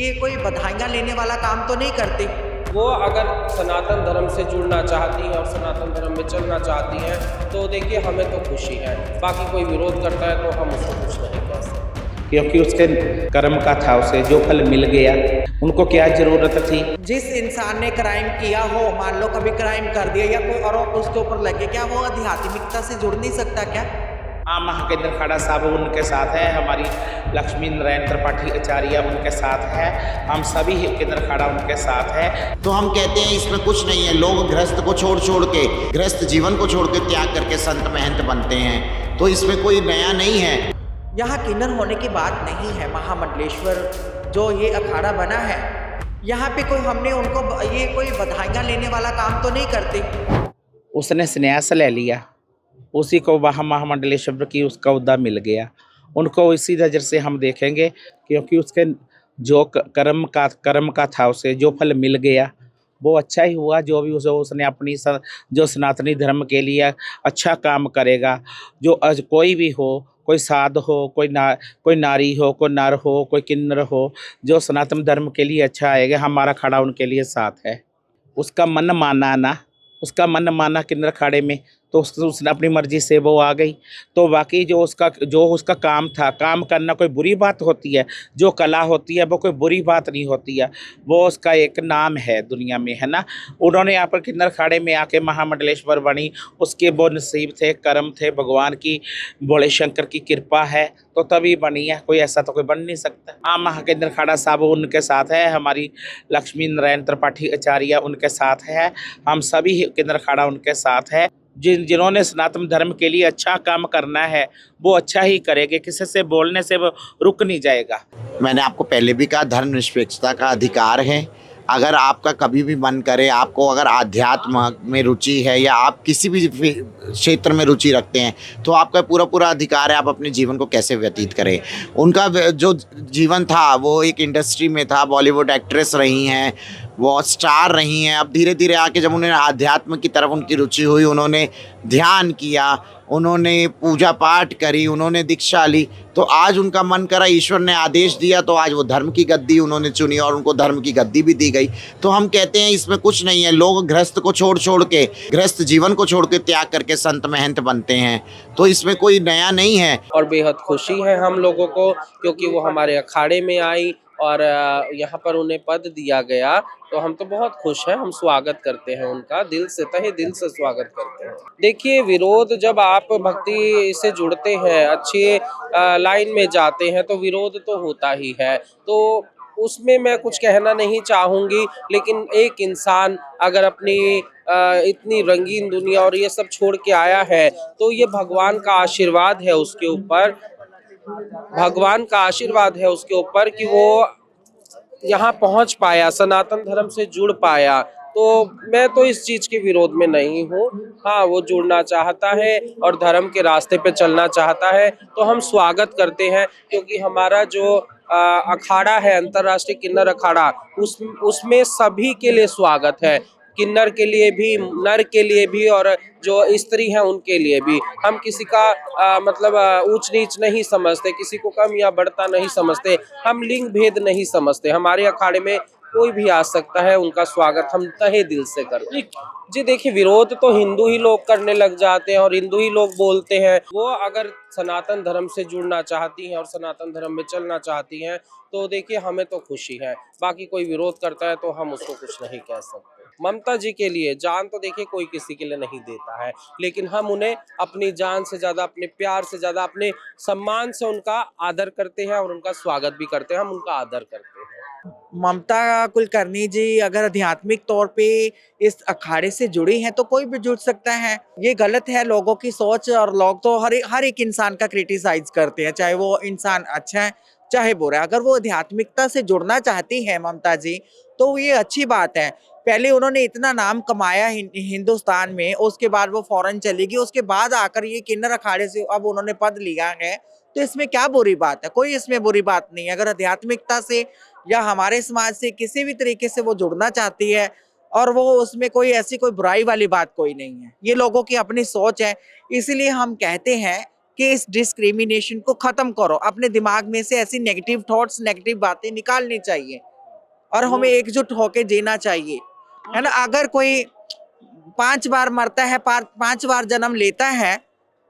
ये कोई बधाइयाँ लेने वाला काम तो नहीं करते। वो अगर सनातन धर्म से जुड़ना चाहती हैं और सनातन धर्म में चलना चाहती हैं तो देखिए हमें तो खुशी है। बाकी कोई विरोध करता है तो हम उसको कुछ नहीं कह सकते, क्योंकि उसके कर्म का था, उसे जो फल मिल गया। उनको क्या जरूरत थी। जिस इंसान ने क्राइम किया हो, मान लो कभी क्राइम कर दिया या कोई आरोप उसके ऊपर लगे, क्या वो आध्यात्मिकता से जुड़ नहीं सकता क्या? आम महाकेंद्र खाड़ा साहब उनके साथ है, हमारी लक्ष्मी नारायण त्रिपाठी आचार्य उनके साथ है, हम सभी केंद्र खाड़ा उनके साथ है। तो हम कहते हैं इसमें कुछ नहीं है। लोग गृहस्थ को छोड़ के, गृहस्थ जीवन को छोड़ के त्याग करके संत महंत बनते हैं, तो इसमें कोई नया नहीं है। यहाँ किन्नर होने की बात नहीं है। महामंडलेश्वर जो ये अखाड़ा बना है, यहाँ पे कोई हमने उनको ये कोई बधाइयाँ लेने वाला काम तो नहीं करते। उसने संन्यास ले लिया, उसी को वहाँ महामंडलेश्वर की उसका उद्दा मिल गया। उनको इसी नज़र से हम देखेंगे, क्योंकि उसके जो कर्म का था, उसे जो फल मिल गया वो अच्छा ही हुआ। जो भी उसने अपनी जो सनातनी धर्म के लिए अच्छा काम करेगा, जो कोई भी हो, कोई साध हो, कोई नारी हो, कोई नर हो, कोई किन्नर हो, जो सनातन धर्म के लिए अच्छा आएगा, हमारा खाड़ा उनके लिए साथ है। उसका मन माना किन्नर खाड़े में, तो उसने अपनी मर्जी से वो आ गई। तो बाकी जो उसका काम था, काम करना कोई बुरी बात होती है? जो कला होती है वो कोई बुरी बात नहीं होती है, वो उसका एक नाम है दुनिया में, है ना। उन्होंने यहाँ पर किन्नर खाड़े में आके महामंडलेश्वर बनी, उसके वो नसीब थे, कर्म थे, भगवान की भोले शंकर की कृपा है तो तभी बनी है। कोई ऐसा तो कोई बन नहीं सकता। हाँ, महाकेंद्र खाड़ा साहब उनके साथ है, हमारी लक्ष्मी नारायण त्रिपाठी आचार्य उनके साथ है, हम सभी केंद्र खाड़ा उनके साथ है। जिन्होंने सनातन धर्म के लिए अच्छा काम करना है वो अच्छा ही करेंगे, किसी से बोलने से वो रुक नहीं जाएगा। मैंने आपको पहले भी कहा, धर्मनिरपेक्षता का अधिकार है। अगर आपका कभी भी मन करे, आपको अगर आध्यात्म में रुचि है या आप किसी भी क्षेत्र में रुचि रखते हैं, तो आपका पूरा अधिकार है आप अपने जीवन को कैसे व्यतीत करें। उनका जो जीवन था वो एक इंडस्ट्री में था, बॉलीवुड एक्ट्रेस रही हैं, वो स्टार रही हैं। अब धीरे धीरे आके जब उन्हें आध्यात्म की तरफ उनकी रुचि हुई, उन्होंने ध्यान किया, उन्होंने पूजा पाठ करी, उन्होंने दीक्षा ली, तो आज उनका मन करा, ईश्वर ने आदेश दिया तो आज वो धर्म की गद्दी उन्होंने चुनी और उनको धर्म की गद्दी भी दी गई। तो हम कहते हैं इसमें कुछ नहीं है। लोग गृहस्थ को छोड़ के, गृहस्थ जीवन को छोड़ के त्याग करके संत महंत बनते हैं, तो इसमें कोई नया नहीं है। और बेहद खुशी है हम लोगों को, क्योंकि वो हमारे अखाड़े में आई और यहाँ पर उन्हें पद दिया गया, तो हम तो बहुत खुश हैं। हम स्वागत करते हैं उनका, दिल से, तहे दिल से स्वागत करते हैं। देखिए, विरोध, जब आप भक्ति से जुड़ते हैं, अच्छे लाइन में जाते हैं, तो विरोध तो होता ही है। तो उसमें मैं कुछ कहना नहीं चाहूँगी, लेकिन एक इंसान अगर अपनी इतनी रंगीन दुनिया और ये सब छोड़ के आया है, तो ये भगवान का आशीर्वाद है उसके ऊपर, भगवान का आशीर्वाद है उसके ऊपर कि वो यहाँ पहुँच पाया, सनातन धर्म से जुड़ पाया। तो मैं तो इस चीज के विरोध में नहीं हूँ। हाँ, वो जुड़ना चाहता है और धर्म के रास्ते पे चलना चाहता है तो हम स्वागत करते हैं, क्योंकि हमारा जो अखाड़ा है, अंतर्राष्ट्रीय किन्नर अखाड़ा, उसमें सभी के लिए स्वागत है। किन्नर के लिए भी, नर के लिए भी, और जो स्त्री हैं उनके लिए भी। हम किसी का मतलब ऊंच नीच नहीं समझते, किसी को कम या बढ़ता नहीं समझते, हम लिंग भेद नहीं समझते। हमारे अखाड़े में कोई भी आ सकता है, उनका स्वागत हम तहे दिल से करते हैं। जी देखिए, विरोध तो हिंदू ही लोग करने लग जाते हैं और हिंदू ही लोग बोलते हैं। वो अगर सनातन धर्म से जुड़ना चाहती हैं और सनातन धर्म में चलना चाहती हैं तो देखिए हमें तो खुशी है। बाकी कोई विरोध करता है तो हम उसको कुछ नहीं कह सकते। ममता जी के लिए जान तो देखिए कोई किसी के लिए नहीं देता है, लेकिन हम उन्हें अपनी जान से ज्यादा, अपने प्यार से ज्यादा, अपने सम्मान से उनका आदर करते हैं और उनका स्वागत भी करते हैं। हम उनका आदर करते हैं। ममता कुलकर्णी जी अगर आध्यात्मिक तौर पे इस अखाड़े से जुड़ी हैं तो कोई भी जुड़ सकता है। ये गलत है लोगों की सोच, और लोग तो हर एक इंसान का क्रिटिसाइज करते हैं, चाहे वो इंसान अच्छा है चाहे बुरा है। अगर वो आध्यात्मिकता से जुड़ना चाहती है ममता जी, तो ये अच्छी बात है। पहले उन्होंने इतना नाम कमाया हिंदुस्तान में, उसके बाद वो फॉरेन चली गई, उसके बाद आकर ये किन्नर अखाड़े से अब उन्होंने पद लिया है, तो इसमें क्या बुरी बात है? कोई इसमें बुरी बात नहीं है। अगर आध्यात्मिकता से या हमारे समाज से किसी भी तरीके से वो जुड़ना चाहती है, और वो उसमें कोई ऐसी कोई बुराई वाली बात कोई नहीं है। ये लोगों की अपनी सोच है। इसीलिए हम कहते हैं कि इस डिस्क्रिमिनेशन को खत्म करो। अपने दिमाग में से ऐसी नेगेटिव थॉट्स, नेगेटिव बातें निकालनी चाहिए। और हमें एकजुट होके जीना चाहिए, है ना। अगर कोई 5 बार मरता है, 5 बार जन्म लेता है,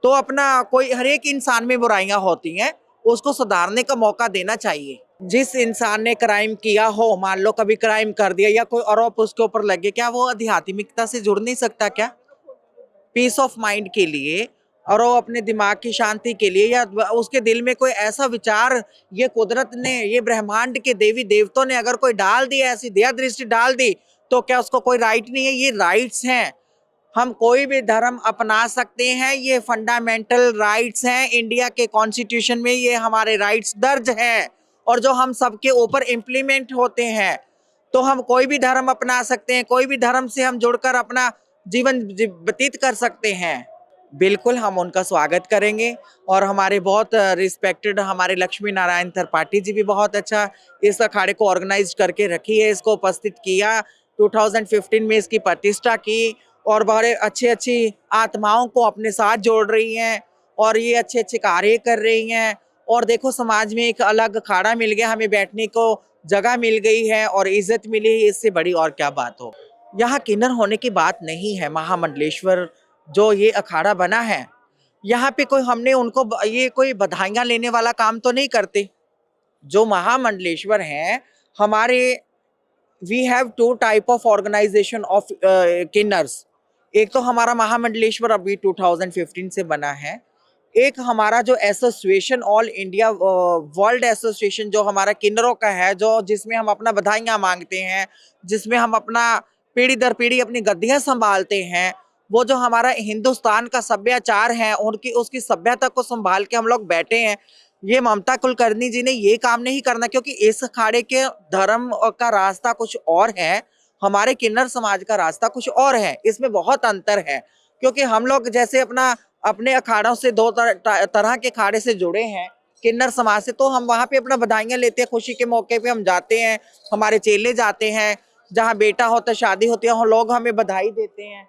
तो अपना कोई हर एक इंसान में बुराइयां होती हैं, उसको सुधारने का मौका देना चाहिए। जिस इंसान ने क्राइम किया हो, मान लो कभी क्राइम कर दिया या कोई आरोप उसके ऊपर लगे, क्या वो आध्यात्मिकता से जुड़ नहीं सकता क्या? पीस ऑफ माइंड के लिए, और वो अपने दिमाग की शांति के लिए, या उसके दिल में कोई ऐसा विचार ये कुदरत ने, ये ब्रह्मांड के देवी देवताओं ने अगर कोई डाल दी, ऐसी दया दृष्टि डाल दी, तो क्या उसको कोई राइट नहीं है? ये राइट्स हैं। हम कोई भी धर्म अपना सकते हैं, ये फंडामेंटल राइट्स हैं। इंडिया के कॉन्स्टिट्यूशन में ये हमारे राइट्स दर्ज हैं, और जो हम सबके ऊपर इम्प्लीमेंट होते हैं। तो हम कोई भी धर्म अपना सकते हैं, कोई भी धर्म से हम जुड़कर अपना जीवन व्यतीत कर सकते हैं। बिल्कुल हम उनका स्वागत करेंगे, और हमारे बहुत रिस्पेक्टेड हमारे लक्ष्मी नारायण त्रिपाठी जी भी बहुत अच्छा इस अखाड़े को ऑर्गेनाइज करके रखी है, इसको उपस्थित किया, 2015 में इसकी प्रतिष्ठा की, और बड़े अच्छी आत्माओं को अपने साथ जोड़ रही हैं, और ये अच्छे कार्य कर रही हैं। और देखो, समाज में एक अलग अखाड़ा मिल गया, हमें बैठने को जगह मिल गई है और इज्जत मिली है, इससे बड़ी और क्या बात हो। यहाँ किन्नर होने की बात नहीं है। महामंडलेश्वर जो ये अखाड़ा बना है, यहाँ पे कोई हमने उनको ये कोई बधाइयाँ लेने वाला काम तो नहीं करते। जो महामंडलेश्वर हैं हमारे, we have 2 type of organisation of kinnars. एक तो हमारा महामंडलेश्वर अभी 2015 से बना है, एक हमारा जो association all India world association जो हमारा किन्नरों का है, जो जिसमें हम अपना बधाइयाँ मांगते हैं, जिसमें हम अपना पीढ़ी दर पीढ़ी अपनी गद्दियाँ संभालते हैं। वो जो हमारा हिंदुस्तान का सभ्याचार है, उनकी उसकी सभ्यता को संभाल के हम लोग बैठे हैं। ये ममता कुलकर्णी जी ने ये काम नहीं करना, क्योंकि इस अखाड़े के धर्म का रास्ता कुछ और है, हमारे किन्नर समाज का रास्ता कुछ और है। इसमें बहुत अंतर है, क्योंकि हम लोग जैसे अपने अखाड़ों से 2 तरह के अखाड़े से जुड़े हैं किन्नर समाज से, तो हम वहाँ पे अपना बधाइयाँ लेते हैं। खुशी के मौके पे हम जाते हैं, हमारे चेले जाते हैं, जहाँ बेटा होता है, शादी होती है, लोग हमें बधाई देते हैं।